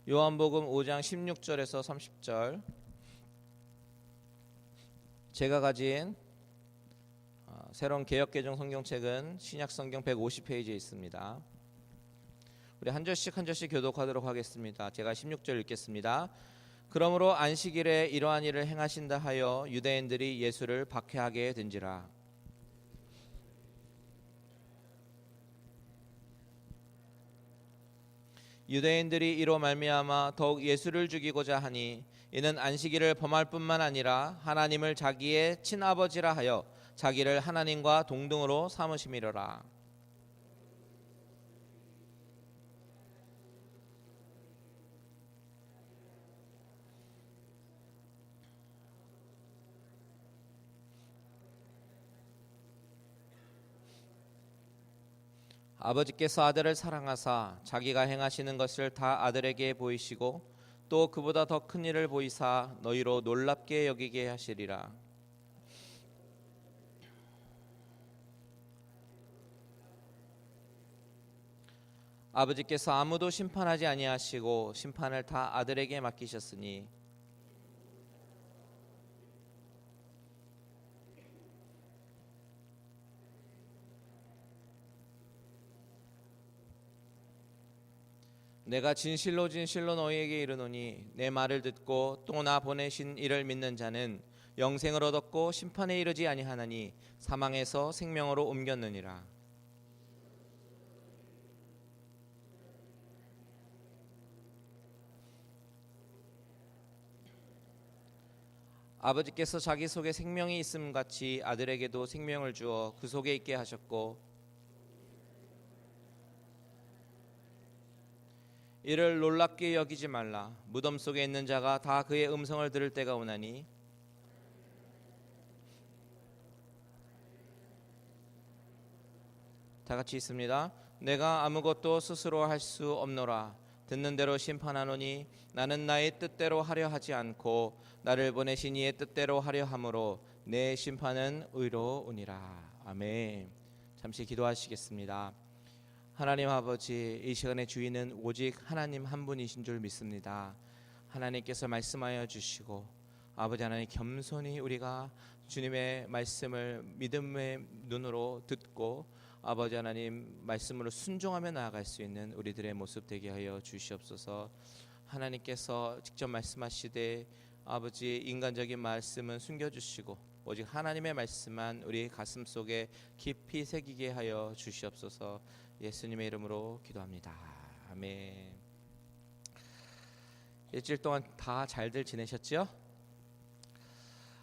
요한복음 5장 16절에서 30절, 제가 가진 새로운 개역개정 성경책은 신약 성경 150페이지에 있습니다. 우리 한 절씩 한 절씩 교독하도록 하겠습니다. 제가 16절 읽겠습니다. 그러므로 안식일에 이러한 일을 행하신다 하여 유대인들이 예수를 박해하게 된지라. 유대인들이 이로 말미암아 더욱 예수를 죽이고자 하니 이는 안식일을 범할 뿐만 아니라 하나님을 자기의 친아버지라 하여 자기를 하나님과 동등으로 삼으심이로라. 아버지께서 아들을 사랑하사 자기가 행하시는 것을 다 아들에게 보이시고 또 그보다 더 큰 일을 보이사 너희로 놀랍게 여기게 하시리라. 아버지께서 아무도 심판하지 아니하시고 심판을 다 아들에게 맡기셨으니 내가 진실로 진실로 너희에게 이르노니 내 말을 듣고 또 나 보내신 이를 믿는 자는 영생을 얻었고 심판에 이르지 아니하나니 사망에서 생명으로 옮겼느니라. 아버지께서 자기 속에 생명이 있음 같이 아들에게도 생명을 주어 그 속에 있게 하셨고 이를 놀랍게 여기지 말라. 무덤 속에 있는 자가 다 그의 음성을 들을 때가 오나니 다 같이 있습니다. 내가 아무것도 스스로 할 수 없노라. 듣는 대로 심판하노니 나는 나의 뜻대로 하려 하지 않고 나를 보내신 이의 뜻대로 하려 함으로 내 심판은 의로우니라. 아멘. 잠시 기도하시겠습니다. 하나님 아버지, 이 시간의 주인은 오직 하나님 한 분이신 줄 믿습니다. 하나님께서 말씀하여 주시고 아버지 하나님, 겸손히 우리가 주님의 말씀을 믿음의 눈으로 듣고 아버지 하나님 말씀으로 순종하며 나아갈 수 있는 우리들의 모습 되게 하여 주시옵소서. 하나님께서 직접 말씀하시되 아버지 인간적인 말씀은 숨겨주시고 오직 하나님의 말씀만 우리 가슴 속에 깊이 새기게 하여 주시옵소서. 예수님의 이름으로 기도합니다. 아멘. 일주일 동안 다 잘들 지내셨죠?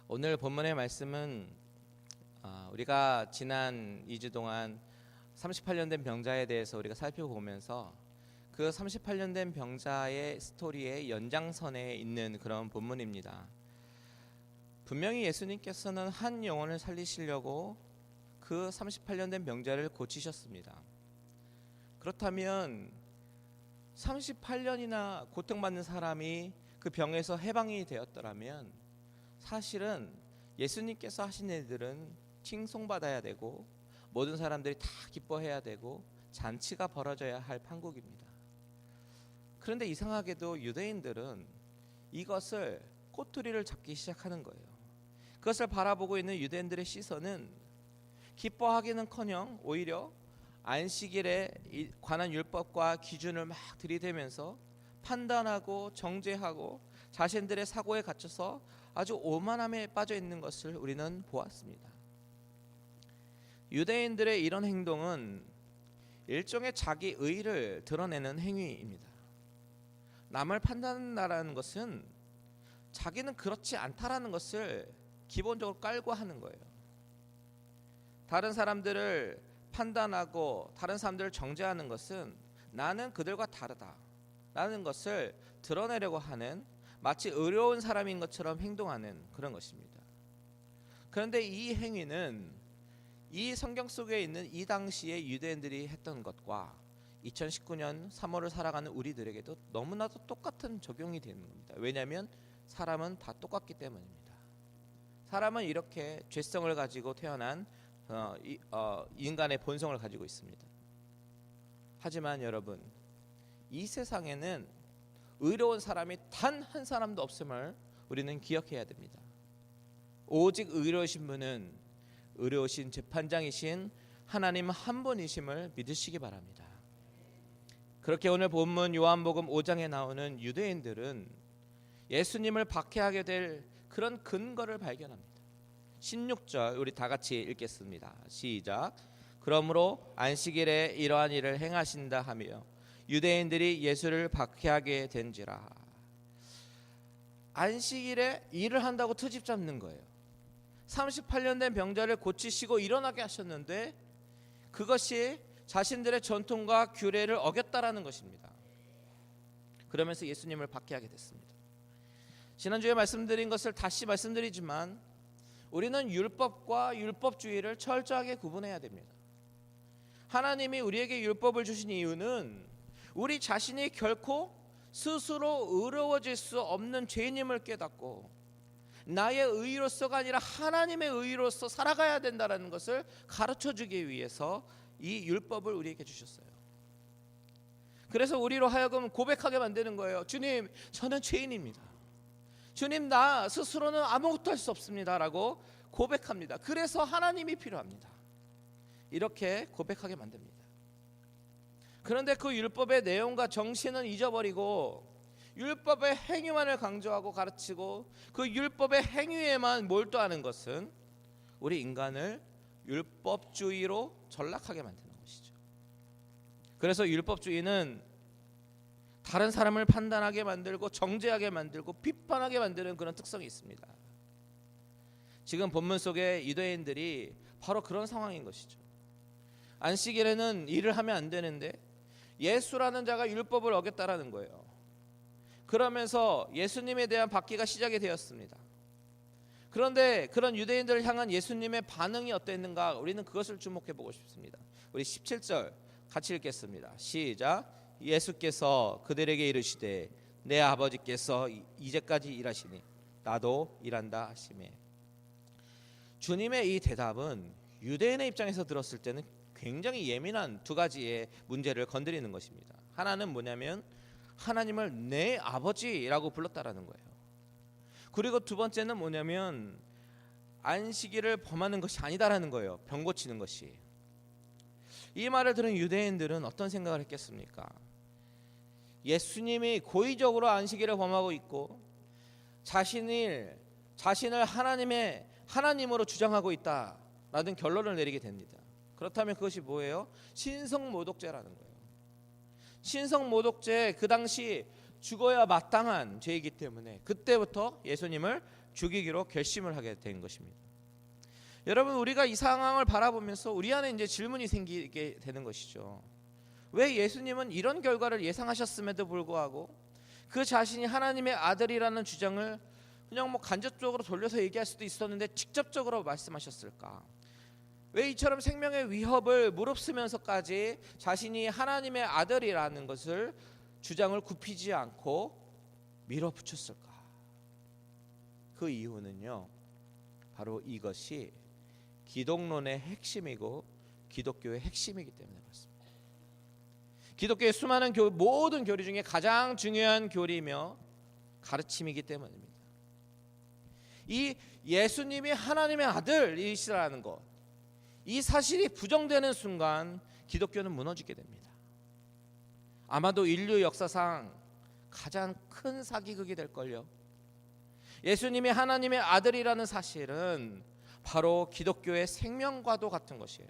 오늘 본문의 말씀은 우리가 지난 2주 동안 38년 된 병자에 대해서 우리가 살펴보면서 그 38년 된 병자의 스토리의 연장선에 있는 그런 본문입니다. 분명히 예수님께서는 한 영혼을 살리시려고 그 38년 된 병자를 고치셨습니다. 그렇다면 38년이나 고통받는 사람이 그 병에서 해방이 되었더라면 사실은 예수님께서 하신 일들은 칭송받아야 되고 모든 사람들이 다 기뻐해야 되고 잔치가 벌어져야 할 판국입니다. 그런데 이상하게도 유대인들은 이것을 꼬투리를 잡기 시작하는 거예요. 그것을 바라보고 있는 유대인들의 시선은 기뻐하기는커녕 오히려 안식일에 관한 율법과 기준을 막 들이대면서 판단하고 정죄하고 자신들의 사고에 갇혀서 아주 오만함에 빠져 있는 것을 우리는 보았습니다. 유대인들의 이런 행동은 일종의 자기 의를 드러내는 행위입니다. 남을 판단한다는 것은 자기는 그렇지 않다라는 것을 기본적으로 깔고 하는 거예요. 다른 사람들을 판단하고 다른 사람들을 정죄하는 것은 나는 그들과 다르다라는 것을 드러내려고 하는, 마치 의로운 사람인 것처럼 행동하는 그런 것입니다. 그런데 이 행위는 이 성경 속에 있는 이 당시의 유대인들이 했던 것과 2019년 3월을 살아가는 우리들에게도 너무나도 똑같은 적용이 되는 겁니다. 왜냐하면 사람은 다 똑같기 때문입니다. 사람은 이렇게 죄성을 가지고 태어난 인간의 본성을 가지고 있습니다. 하지만 여러분, 이 세상에는 의로운 사람이 단 한 사람도 없음을 우리는 기억해야 됩니다. 오직 의로우신 분은 의로우신 재판장이신 하나님 한 분이심을 믿으시기 바랍니다. 그렇게 오늘 본문 요한복음 5장에 나오는 유대인들은 예수님을 박해하게 될 그런 근거를 발견합니다. 16절 우리 다 같이 읽겠습니다. 시작. 그러므로 안식일에 이러한 일을 행하신다 하며 유대인들이 예수를 박해하게 된지라. 안식일에 일을 한다고 트집 잡는 거예요. 38년 된 병자를 고치시고 일어나게 하셨는데 그것이 자신들의 전통과 규례를 어겼다라는 것입니다. 그러면서 예수님을 박해하게 됐습니다. 지난주에 말씀드린 것을 다시 말씀드리지만 우리는 율법과 율법주의를 철저하게 구분해야 됩니다. 하나님이 우리에게 율법을 주신 이유는 우리 자신이 결코 스스로 의로워질 수 없는 죄인임을 깨닫고 나의 의로서가 아니라 하나님의 의로서 살아가야 된다는 것을 가르쳐주기 위해서 이 율법을 우리에게 주셨어요. 그래서 우리로 하여금 고백하게 만드는 거예요. 주님, 저는 죄인입니다. 주님, 나 스스로는 아무것도 할 수 없습니다 라고 고백합니다. 그래서 하나님이 필요합니다. 이렇게 고백하게 만듭니다. 그런데 그 율법의 내용과 정신은 잊어버리고 율법의 행위만을 강조하고 가르치고 그 율법의 행위에만 몰두하는 것은 우리 인간을 율법주의로 전락하게 만드는 것이죠. 그래서 율법주의는 다른 사람을 판단하게 만들고 정죄하게 만들고 비판하게 만드는 그런 특성이 있습니다. 지금 본문 속의 유대인들이 바로 그런 상황인 것이죠. 안식일에는 일을 하면 안 되는데 예수라는 자가 율법을 어겼다라는 거예요. 그러면서 예수님에 대한 박해가 시작이 되었습니다. 그런데 그런 유대인들을 향한 예수님의 반응이 어땠는가 우리는 그것을 주목해 보고 싶습니다. 우리 17절 같이 읽겠습니다. 시작. 예수께서 그들에게 이르시되 내 아버지께서 이제까지 일하시니 나도 일한다 하시매. 주님의 이 대답은 유대인의 입장에서 들었을 때는 굉장히 예민한 두 가지의 문제를 건드리는 것입니다. 하나는 뭐냐면 하나님을 내 아버지라고 불렀다라는 거예요. 그리고 두 번째는 뭐냐면 안식일을 범하는 것이 아니다라는 거예요. 병 고치는 것이. 이 말을 들은 유대인들은 어떤 생각을 했겠습니까? 예수님이 고의적으로 안식일을 범하고 있고 자신을 하나님으로 주장하고 있다라는 결론을 내리게 됩니다. 그렇다면 그것이 뭐예요? 신성모독죄라는 거예요. 신성모독죄, 그 당시 죽어야 마땅한 죄이기 때문에 그때부터 예수님을 죽이기로 결심을 하게 된 것입니다. 여러분, 우리가 이 상황을 바라보면서 우리 안에 이제 질문이 생기게 되는 것이죠. 왜 예수님은 이런 결과를 예상하셨음에도 불구하고 그 자신이 하나님의 아들이라는 주장을 그냥 간접적으로 돌려서 얘기할 수도 있었는데 직접적으로 말씀하셨을까? 왜 이처럼 생명의 위협을 무릅쓰면서까지 자신이 하나님의 아들이라는 것을 주장을 굽히지 않고 밀어붙였을까? 그 이유는요, 바로 이것이 기독론의 핵심이고 기독교의 핵심이기 때문에 그렇습니다. 기독교의 수많은 모든 교리 중에 가장 중요한 교리이며 가르침이기 때문입니다. 이 예수님이 하나님의 아들이시라는 것, 이 사실이 부정되는 순간 기독교는 무너지게 됩니다. 아마도 인류 역사상 가장 큰 사기극이 될걸요. 예수님이 하나님의 아들이라는 사실은 바로 기독교의 생명과도 같은 것이에요.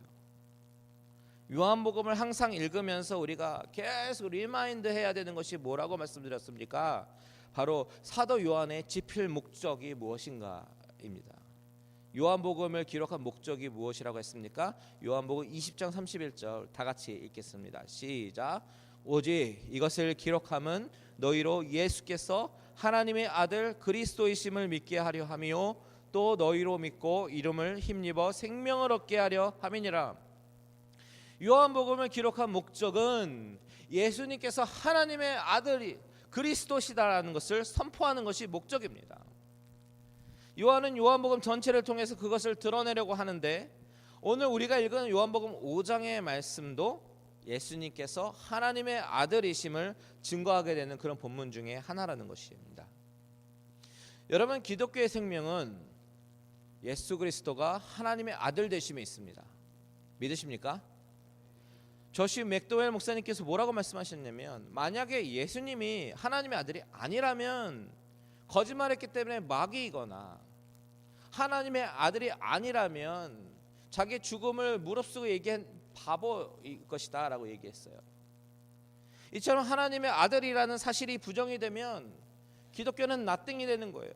요한복음을 항상 읽으면서 우리가 계속 리마인드 해야 되는 것이 뭐라고 말씀드렸습니까? 바로 사도 요한의 집필 목적이 무엇인가입니다. 요한복음을 기록한 목적이 무엇이라고 했습니까? 요한복음 20장 31절 다 같이 읽겠습니다. 시작. 오직 이것을 기록함은 너희로 예수께서 하나님의 아들 그리스도이심을 믿게 하려 함이요 또 너희로 믿고 이름을 힘입어 생명을 얻게 하려 함이니라. 요한복음을 기록한 목적은 예수님께서 하나님의 아들이 그리스도시다라는 것을 선포하는 것이 목적입니다. 요한은 요한복음 전체를 통해서 그것을 드러내려고 하는데 오늘 우리가 읽은 요한복음 5장의 말씀도 예수님께서 하나님의 아들이심을 증거하게 되는 그런 본문 중에 하나라는 것입니다. 여러분, 기독교의 생명은 예수 그리스도가 하나님의 아들 되심에 있습니다. 믿으십니까? 저시 맥도웰 목사님께서 뭐라고 말씀하셨냐면, 만약에 예수님이 하나님의 아들이 아니라면 거짓말했기 때문에 마귀이거나, 하나님의 아들이 아니라면 자기 죽음을 무릅쓰고 얘기한 바보일 것이다 라고 얘기했어요. 이처럼 하나님의 아들이라는 사실이 부정이 되면 기독교는 나띵이 되는 거예요.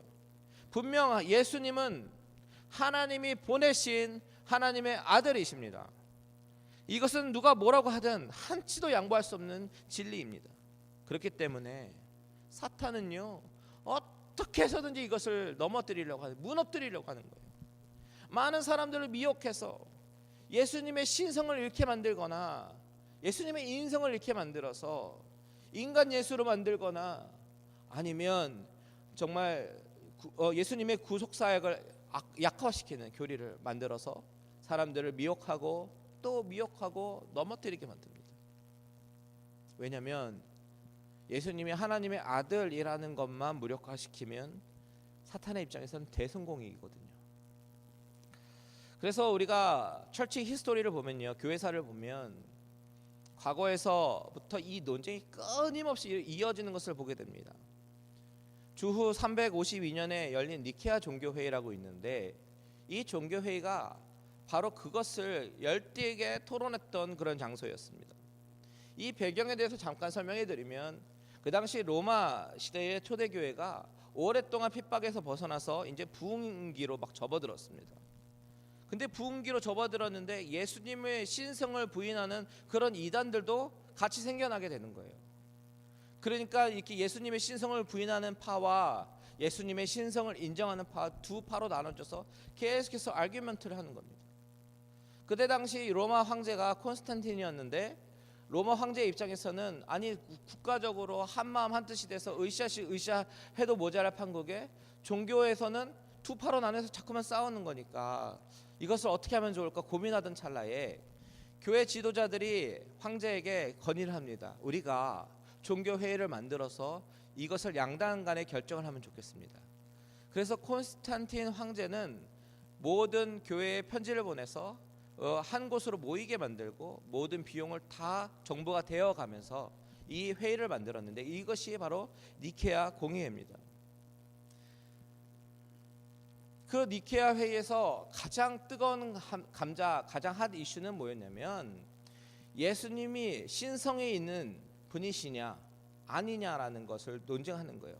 분명 예수님은 하나님이 보내신 하나님의 아들이십니다. 이것은 누가 뭐라고 하든 한치도 양보할 수 없는 진리입니다. 그렇기 때문에 사탄은요, 어떻게 해서든지 이것을 넘어뜨리려고 하는, 무너뜨리려고 하는 거예요. 많은 사람들을 미혹해서 예수님의 신성을 잃게 만들거나, 예수님의 인성을 잃게 만들어서 인간 예수로 만들거나, 아니면 정말 예수님의 구속사역을 약화시키는 교리를 만들어서 사람들을 미혹하고 또 미혹하고 넘어뜨리게 만듭니다. 왜냐하면 예수님이 하나님의 아들이라는 것만 무력화시키면 사탄의 입장에서는 대성공이거든요. 그래서 우리가 철치 히스토리를 보면요, 교회사를 보면 과거에서부터 이 논쟁이 끊임없이 이어지는 것을 보게 됩니다. 주후 352년에 열린 니케아 종교회의라고 있는데, 이 종교회의가 바로 그것을 열띠게 토론했던 그런 장소였습니다. 이 배경에 대해서 잠깐 설명해 드리면, 그 당시 로마 시대의 초대교회가 오랫동안 핍박에서 벗어나서 이제 부흥기로 막 접어들었습니다. 근데 부흥기로 접어들었는데 예수님의 신성을 부인하는 그런 이단들도 같이 생겨나게 되는 거예요. 그러니까 이렇게 예수님의 신성을 부인하는 파와 예수님의 신성을 인정하는 파, 두 파로 나눠져서 계속해서 아규먼트를 하는 겁니다. 그때 당시 로마 황제가 콘스탄틴이었는데, 로마 황제 입장에서는 아니 국가적으로 한마음 한뜻이 돼서 으쌰해도 모자랄 판국에 종교에서는 두 파로 나눠서 자꾸만 싸우는 거니까 이것을 어떻게 하면 좋을까 고민하던 찰나에 교회 지도자들이 황제에게 건의를 합니다. 우리가 종교회의를 만들어서 이것을 양당 간에 결정을 하면 좋겠습니다. 그래서 콘스탄틴 황제는 모든 교회에 편지를 보내서 한 곳으로 모이게 만들고 모든 비용을 다 정부가 대어가면서 이 회의를 만들었는데, 이것이 바로 니케아 공의회입니다. 그 니케아 회의에서 가장 뜨거운 감자, 가장 핫 이슈는 뭐였냐면, 예수님이 신성에 있는 분이시냐 아니냐라는 것을 논쟁하는 거예요.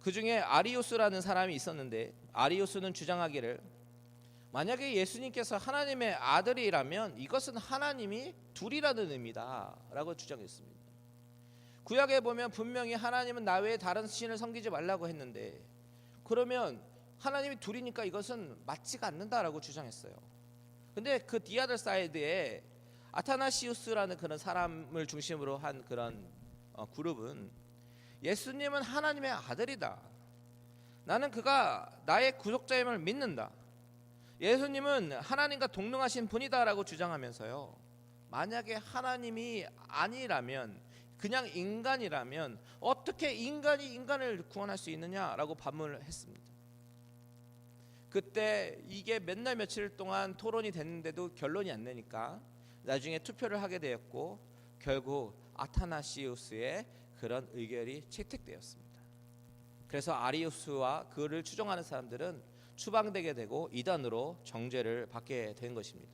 그 중에 아리우스라는 사람이 있었는데, 아리우스는 주장하기를 만약에 예수님께서 하나님의 아들이라면 이것은 하나님이 둘이라는 의미다 라고 주장했습니다. 구약에 보면 분명히 하나님은 나 외에 다른 신을 섬기지 말라고 했는데, 그러면 하나님이 둘이니까 이것은 맞지가 않는다라고 주장했어요. 근데 그 디아들 사이드에 아타나시우스라는 그런 사람을 중심으로 한 그런 그룹은 예수님은 하나님의 아들이다, 나는 그가 나의 구속자임을 믿는다, 예수님은 하나님과 동등하신 분이다라고 주장하면서요, 만약에 하나님이 아니라면, 그냥 인간이라면 어떻게 인간이 인간을 구원할 수 있느냐라고 반문을 했습니다. 그때 이게 몇 날 며칠 동안 토론이 됐는데도 결론이 안 나니까 나중에 투표를 하게 되었고, 결국 아타나시우스의 그런 의결이 채택되었습니다. 그래서 아리우스와 그를 추종하는 사람들은 추방되게 되고 이단으로 정죄를 받게 된 것입니다.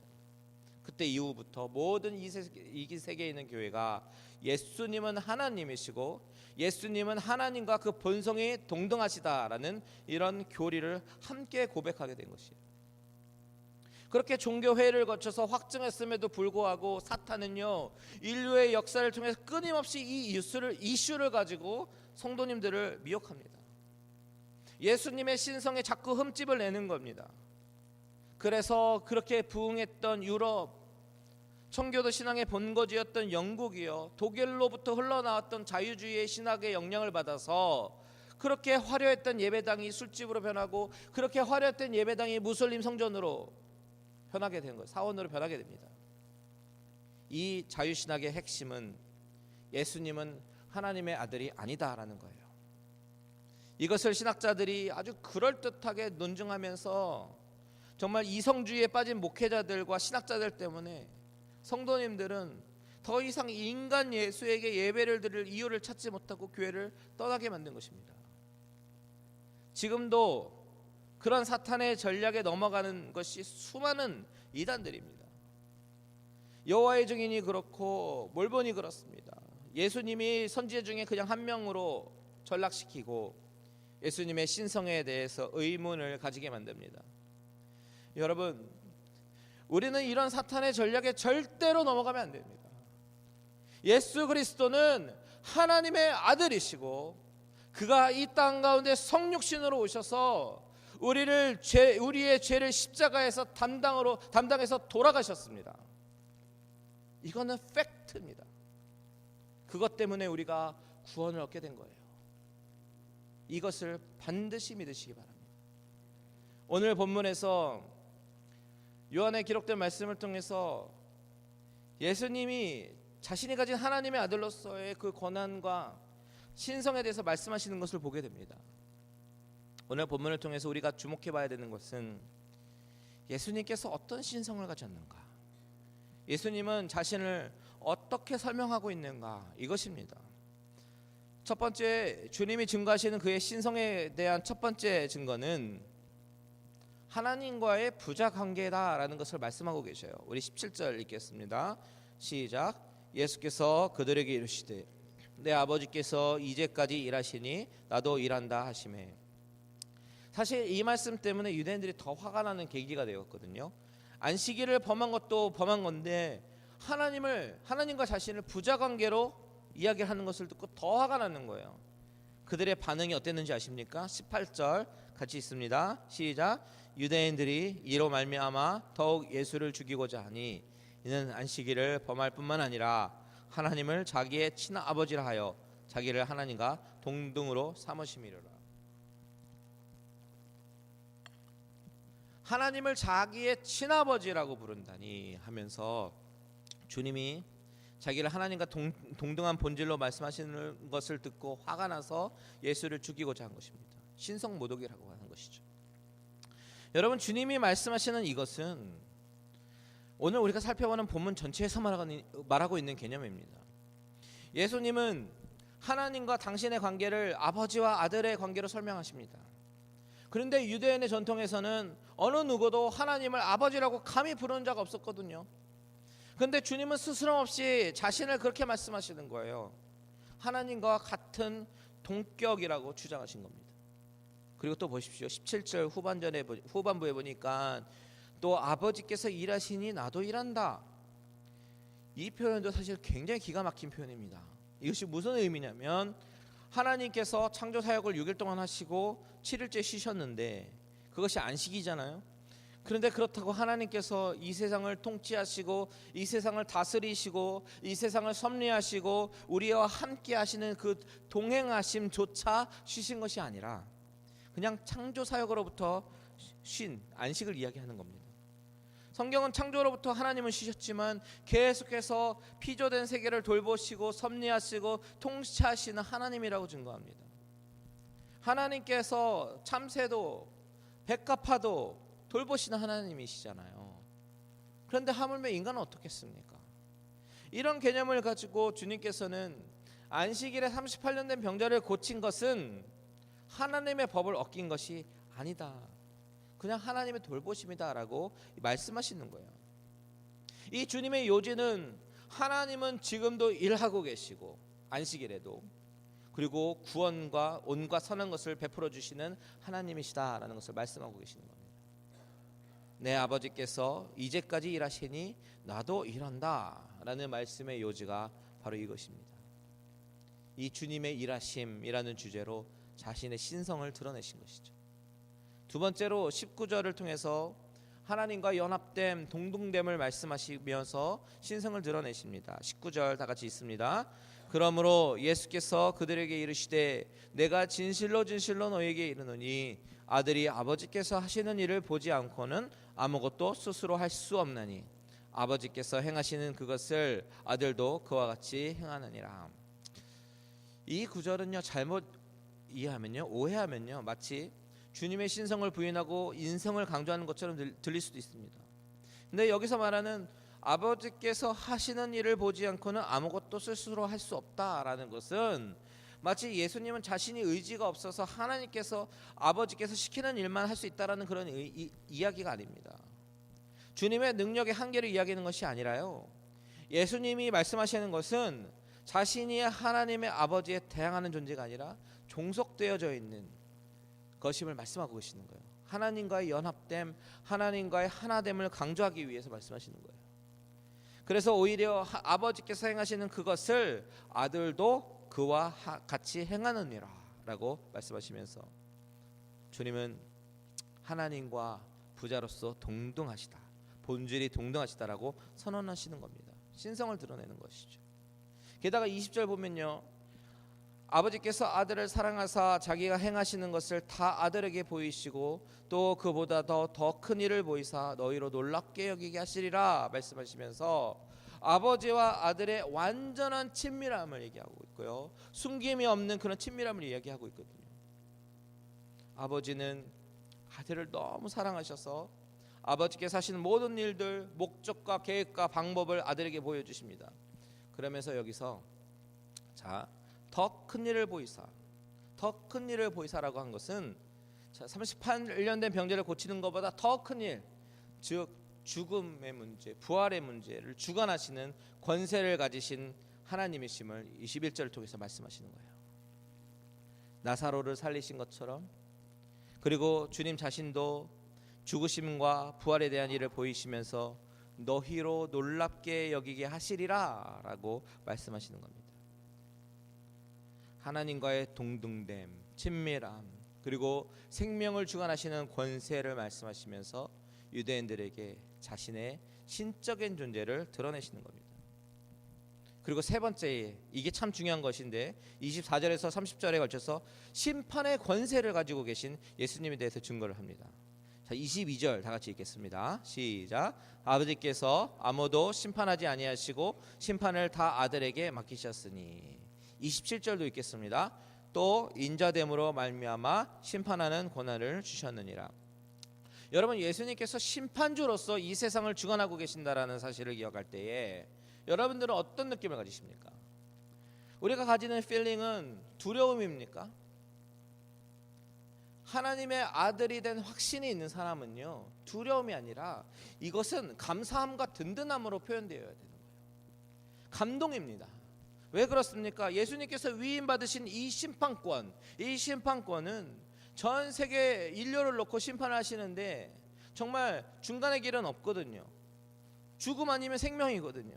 그때 이후부터 모든 이 세계에 있는 교회가 예수님은 하나님이시고 예수님은 하나님과 그 본성이 동등하시다라는 이런 교리를 함께 고백하게 된 것이에요. 그렇게 종교회의를 거쳐서 확증했음에도 불구하고 사탄은요, 인류의 역사를 통해서 끊임없이 이 이슈를 가지고 성도님들을 미혹합니다. 예수님의 신성에 자꾸 흠집을 내는 겁니다. 그래서 그렇게 부흥했던 유럽, 청교도 신앙의 본거지였던 영국이요, 독일로부터 흘러나왔던 자유주의의 신학의 영향을 받아서 그렇게 화려했던 예배당이 술집으로 변하고, 그렇게 화려했던 예배당이 무슬림 성전으로 변하게 된 거예요. 사원으로 변하게 됩니다. 이 자유신학의 핵심은 예수님은 하나님의 아들이 아니다라는 거예요. 이것을 신학자들이 아주 그럴듯하게 논증하면서 정말 이성주의에 빠진 목회자들과 신학자들 때문에 성도님들은 더 이상 인간 예수에게 예배를 드릴 이유를 찾지 못하고 교회를 떠나게 만든 것입니다. 지금도 그런 사탄의 전략에 넘어가는 것이 수많은 이단들입니다. 여호와의 증인이 그렇고 몰본이 그렇습니다. 예수님이 선지자 중에 그냥 한 명으로 전락시키고 예수님의 신성에 대해서 의문을 가지게 만듭니다. 여러분, 우리는 이런 사탄의 전략에 절대로 넘어가면 안 됩니다. 예수 그리스도는 하나님의 아들이시고 그가 이 땅 가운데 성육신으로 오셔서 우리의 죄를 십자가에서 담당해서 돌아가셨습니다. 이거는 팩트입니다. 그것 때문에 우리가 구원을 얻게 된 거예요. 이것을 반드시 믿으시기 바랍니다. 오늘 본문에서 요한에 기록된 말씀을 통해서 예수님이 자신이 가진 하나님의 아들로서의 그 권한과 신성에 대해서 말씀하시는 것을 보게 됩니다. 오늘 본문을 통해서 우리가 주목해 봐야 되는 것은 예수님께서 어떤 신성을 가졌는가, 예수님은 자신을 어떻게 설명하고 있는가, 이것입니다. 첫 번째, 주님이 증거하시는 그의 신성에 대한 첫 번째 증거는 하나님과의 부자 관계다라는 것을 말씀하고 계셔요. 우리 17절 읽겠습니다. 시작. 예수께서 그들에게 이르시되 내 아버지께서 이제까지 일하시니 나도 일한다 하시매. 사실 이 말씀 때문에 유대인들이 더 화가 나는 계기가 되었거든요. 안식일을 범한 것도 범한 건데 하나님과 자신을 부자 관계로 이야기하는 것을 듣고 더 화가 나는 거예요. 그들의 반응이 어땠는지 아십니까? 18절 같이 있습니다. 시작. 유대인들이 이로 말미암아 더욱 예수를 죽이고자 하니 이는 안식일을 범할 뿐만 아니라 하나님을 자기의 친아버지라 하여 자기를 하나님과 동등으로 삼으심이로라. 하나님을 자기의 친아버지라고 부른다니 하면서 주님이 자기를 하나님과 동등한 본질로 말씀하시는 것을 듣고 화가 나서 예수를 죽이고자 한 것입니다. 신성모독이라고 하는 것이죠. 여러분, 주님이 말씀하시는 이것은 오늘 우리가 살펴보는 본문 전체에서 말하고 있는 개념입니다. 예수님은 하나님과 당신의 관계를 아버지와 아들의 관계로 설명하십니다. 그런데 유대인의 전통에서는 어느 누구도 하나님을 아버지라고 감히 부르는 자가 없었거든요. 그런데 주님은 스스럼 없이 자신을 그렇게 말씀하시는 거예요. 하나님과 같은 동격이라고 주장하신 겁니다. 그리고 또 보십시오. 17절 후반부에 보니까 또 아버지께서 일하시니 나도 일한다. 이 표현도 사실 굉장히 기가 막힌 표현입니다. 이것이 무슨 의미냐면 하나님께서 창조 사역을 6일 동안 하시고 7일째 쉬셨는데 그것이 안식이잖아요. 그런데 그렇다고 하나님께서 이 세상을 통치하시고 이 세상을 다스리시고 이 세상을 섭리하시고 우리와 함께 하시는 그 동행하심조차 쉬신 것이 아니라 그냥 창조 사역으로부터 쉰 안식을 이야기하는 겁니다. 성경은 창조로부터 하나님은 쉬셨지만 계속해서 피조된 세계를 돌보시고 섭리하시고 통치하시는 하나님이라고 증거합니다. 하나님께서 참새도 백합화도 돌보시는 하나님이시잖아요. 그런데 하물며 인간은 어떻겠습니까? 이런 개념을 가지고 주님께서는 안식일에 38년 된 병자를 고친 것은 하나님의 법을 어긴 것이 아니다. 그냥 하나님의 돌보심이다라고 말씀하시는 거예요. 이 주님의 요지는 하나님은 지금도 일하고 계시고 안식일에도 그리고 구원과 온갖 선한 것을 베풀어 주시는 하나님이시다라는 것을 말씀하고 계시는 겁니다. 내 아버지께서 이제까지 일하시니 나도 일한다라는 말씀의 요지가 바로 이것입니다. 이 주님의 일하심이라는 주제로 자신의 신성을 드러내신 것이죠. 두 번째로 19절을 통해서 하나님과 연합됨, 동등됨을 말씀하시면서 신성을 드러내십니다. 19절 다 같이 있습니다. 그러므로 예수께서 그들에게 이르시되 내가 진실로 진실로 너희에게 이르노니 아들이 아버지께서 하시는 일을 보지 않고는 아무것도 스스로 할 수 없나니 아버지께서 행하시는 그것을 아들도 그와 같이 행하느니라. 이 구절은요, 잘못 이해하면요, 오해하면요, 마치 주님의 신성을 부인하고 인성을 강조하는 것처럼 들릴 수도 있습니다. 근데 여기서 말하는 아버지께서 하시는 일을 보지 않고는 아무것도 스스로 할 수 없다라는 것은 마치 예수님은 자신이 의지가 없어서 하나님께서 아버지께서 시키는 일만 할 수 있다라는 그런 이야기가 아닙니다. 주님의 능력의 한계를 이야기하는 것이 아니라요, 예수님이 말씀하시는 것은 자신이 하나님의 아버지에 대항하는 존재가 아니라 종속되어져 있는 것임을 말씀하고 계시는 거예요. 하나님과의 연합됨, 하나님과의 하나됨을 강조하기 위해서 말씀하시는 거예요. 그래서 오히려 아버지께서 행하시는 그것을 아들도 그와 같이 행하느니라 라고 말씀하시면서 주님은 하나님과 부자로서 동등하시다, 본질이 동등하시다라고 선언하시는 겁니다. 신성을 드러내는 것이죠. 게다가 20절 보면요, 아버지께서 아들을 사랑하사 자기가 행하시는 것을 다 아들에게 보이시고 또 그보다 더 큰 일을 보이사 너희로 놀랍게 여기게 하시리라 말씀하시면서 아버지와 아들의 완전한 친밀함을 얘기하고 있고요, 숨김이 없는 그런 친밀함을 이야기하고 있거든요. 아버지는 아들을 너무 사랑하셔서 아버지께서 하시는 모든 일들, 목적과 계획과 방법을 아들에게 보여주십니다. 그러면서 여기서 더 큰 일을 보이사, 더 큰 일을 보이사라고 한 것은 38년 된 병자를 고치는 것보다 더 큰 일, 즉 죽음의 문제, 부활의 문제를 주관하시는 권세를 가지신 하나님이심을 21절을 통해서 말씀하시는 거예요. 나사로를 살리신 것처럼, 그리고 주님 자신도 죽으심과 부활에 대한 일을 보이시면서 너희로 놀랍게 여기게 하시리라 라고 말씀하시는 겁니다. 하나님과의 동등됨, 친밀함, 그리고 생명을 주관하시는 권세를 말씀하시면서 유대인들에게 자신의 신적인 존재를 드러내시는 겁니다. 그리고 세 번째, 이게 참 중요한 것인데 24절에서 30절에 걸쳐서 심판의 권세를 가지고 계신 예수님에 대해서 증거를 합니다. 자, 22절 다 같이 읽겠습니다. 시작. 아버지께서 아무도 심판하지 아니하시고 심판을 다 아들에게 맡기셨으니. 27절도 읽겠습니다. 또 인자됨으로 말미암아 심판하는 권한을 주셨느니라. 여러분, 예수님께서 심판주로서 이 세상을 주관하고 계신다라는 사실을 기억할 때에 여러분들은 어떤 느낌을 가지십니까? 우리가 가지는 필링은 두려움입니까? 하나님의 아들이 된 확신이 있는 사람은요, 두려움이 아니라 이것은 감사함과 든든함으로 표현되어야 되는 거예요. 감동입니다. 왜 그렇습니까? 예수님께서 위임받으신 이 심판권, 이 심판권은 전 세계 인류를 놓고 심판을 하시는데 정말 중간의 길은 없거든요. 죽음 아니면 생명이거든요.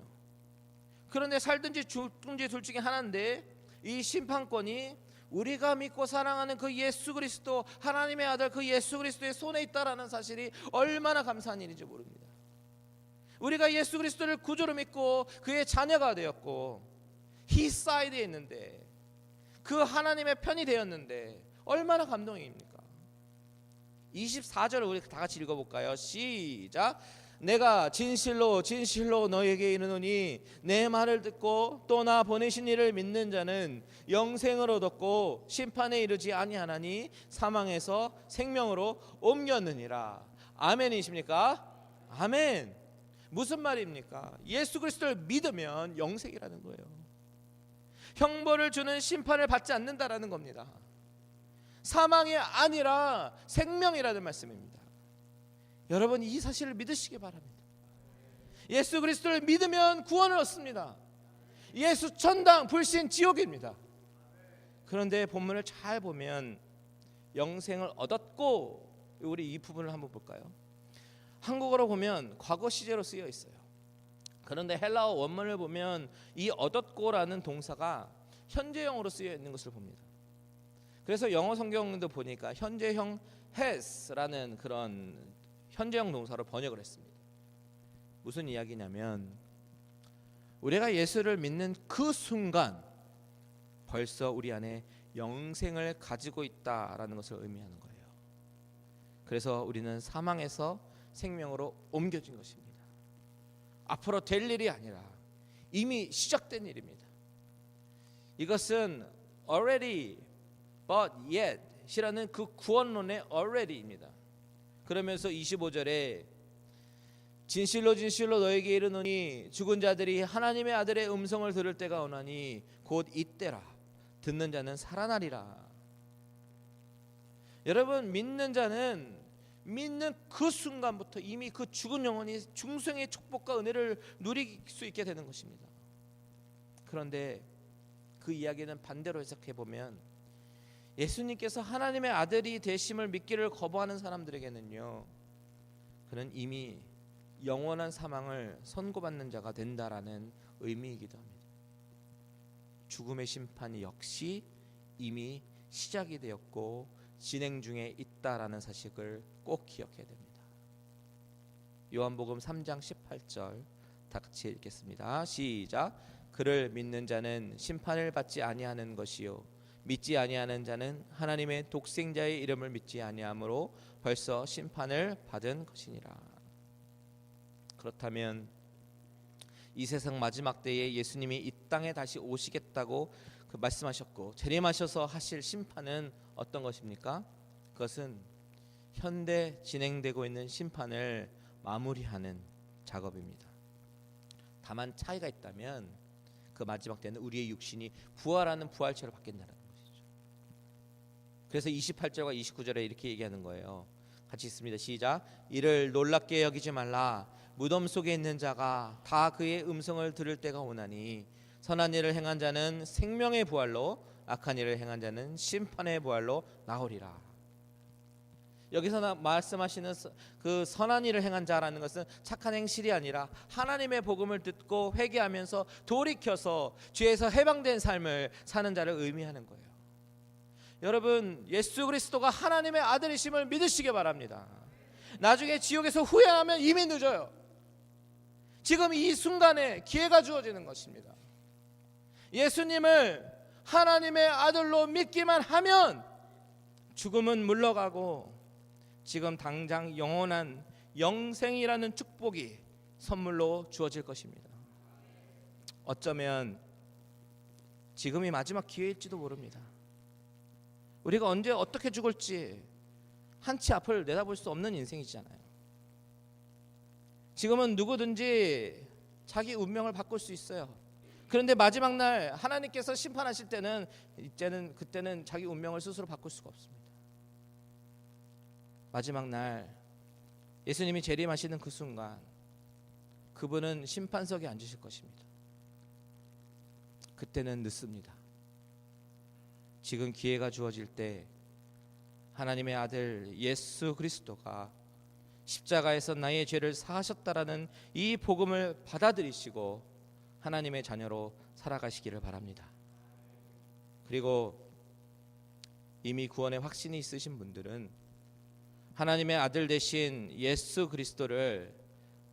그런데 살든지 죽든지 둘 중에 하나인데 이 심판권이 우리가 믿고 사랑하는 그 예수 그리스도, 하나님의 아들 그 예수 그리스도의 손에 있다라는 사실이 얼마나 감사한 일인지 모릅니다. 우리가 예수 그리스도를 구주로 믿고 그의 자녀가 되었고 His side에 있는데, 그 하나님의 편이 되었는데 얼마나 감동입니까? 24절을 우리 다 같이 읽어볼까요? 시작. 내가 진실로 진실로 너에게 이르노니 내 말을 듣고 또 나 보내신 이를 믿는 자는 영생을 얻었고 심판에 이르지 아니하나니 사망에서 생명으로 옮겼느니라. 아멘이십니까? 아멘. 무슨 말입니까? 예수 그리스도를 믿으면 영생이라는 거예요. 형벌을 주는 심판을 받지 않는다라는 겁니다. 사망이 아니라 생명이라는 말씀입니다. 여러분, 이 사실을 믿으시기 바랍니다. 예수 그리스도를 믿으면 구원을 얻습니다. 예수 천당, 불신, 지옥입니다. 그런데 본문을 잘 보면 영생을 얻었고, 우리 이 부분을 한번 볼까요? 한국어로 보면 과거 시제로 쓰여 있어요. 그런데 헬라어 원문을 보면 이 얻었고라는 동사가 현재형으로 쓰여 있는 것을 봅니다. 그래서 영어 성경도 보니까 현재형 has라는 그런 현재형 동사로 번역을 했습니다. 무슨 이야기냐면 우리가 예수를 믿는 그 순간 벌써 우리 안에 영생을 가지고 있다라는 것을 의미하는 거예요. 그래서 우리는 사망에서 생명으로 옮겨진 것입니다. 앞으로 될 일이 아니라 이미 시작된 일입니다. 이것은 already but yet 이라는 그 구원론의 already입니다. 그러면서 25절에 진실로 진실로 너에게 이르노니 죽은 자들이 하나님의 아들의 음성을 들을 때가 오나니 곧 이때라. 듣는 자는 살아나리라. 여러분, 믿는 자는 믿는 그 순간부터 이미 그 죽은 영혼이 중생의 축복과 은혜를 누릴 수 있게 되는 것입니다. 그런데 그 이야기는 반대로 해석해 보면 예수님께서 하나님의 아들이 되심을 믿기를 거부하는 사람들에게는요, 그는 이미 영원한 사망을 선고받는 자가 된다라는 의미이기도 합니다. 죽음의 심판이 역시 이미 시작이 되었고 진행 중에 있다라는 사실을 꼭 기억해야 됩니다. 요한복음 3장 18절 다 같이 읽겠습니다. 시작. 그를 믿는 자는 심판을 받지 아니하는 것이요 믿지 아니하는 자는 하나님의 독생자의 이름을 믿지 아니하므로 벌써 심판을 받은 것이니라. 그렇다면 이 세상 마지막 때에 예수님이 이 땅에 다시 오시겠다고 말씀하셨고 재림하셔서 하실 심판은 어떤 것입니까? 그것은 현대 진행되고 있는 심판을 마무리하는 작업입니다. 다만 차이가 있다면 그 마지막 때는 우리의 육신이 부활하는 부활체로 바뀐다는 것이죠. 그래서 28절과 29절에 이렇게 얘기하는 거예요. 같이 읽습니다. 시작. 이를 놀랍게 여기지 말라. 무덤 속에 있는 자가 다 그의 음성을 들을 때가 오나니 선한 일을 행한 자는 생명의 부활로 악한 일을 행한 자는 심판의 부활로 나오리라. 여기서 말씀하시는 그 선한 일을 행한 자라는 것은 착한 행실이 아니라 하나님의 복음을 듣고 회개하면서 돌이켜서 죄에서 해방된 삶을 사는 자를 의미하는 거예요. 여러분, 예수 그리스도가 하나님의 아들이심을 믿으시기 바랍니다. 나중에 지옥에서 후회하면 이미 늦어요. 지금 이 순간에 기회가 주어지는 것입니다. 예수님을 하나님의 아들로 믿기만 하면 죽음은 물러가고 지금 당장 영원한 영생이라는 축복이 선물로 주어질 것입니다. 어쩌면 지금이 마지막 기회일지도 모릅니다. 우리가 언제 어떻게 죽을지 한치 앞을 내다볼 수 없는 인생이잖아요. 지금은 누구든지 자기 운명을 바꿀 수 있어요. 그런데 마지막 날 하나님께서 심판하실 때는 그때는 자기 운명을 스스로 바꿀 수가 없습니다. 마지막 날 예수님이 재림하시는 그 순간 그분은 심판석에 앉으실 것입니다. 그때는 늦습니다. 지금 기회가 주어질 때 하나님의 아들 예수 그리스도가 십자가에서 나의 죄를 사하셨다라는 이 복음을 받아들이시고 하나님의 자녀로 살아가시기를 바랍니다. 그리고 이미 구원의 확신이 있으신 분들은 하나님의 아들 되신 예수 그리스도를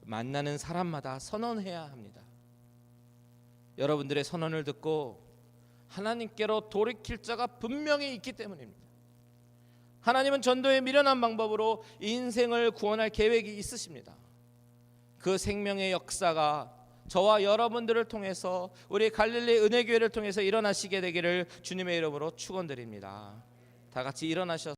만나는 사람마다 선언해야 합니다. 여러분들의 선언을 듣고 하나님께로 돌이킬 자가 분명히 있기 때문입니다. 하나님은 전도의 미련한 방법으로 인생을 구원할 계획이 있으십니다. 그 생명의 역사가 저와 여러분들을 통해서 우리 갈릴리 은혜교회를 통해서 일어나시게 되기를 주님의 이름으로 축원드립니다. 다 같이 일어나셔서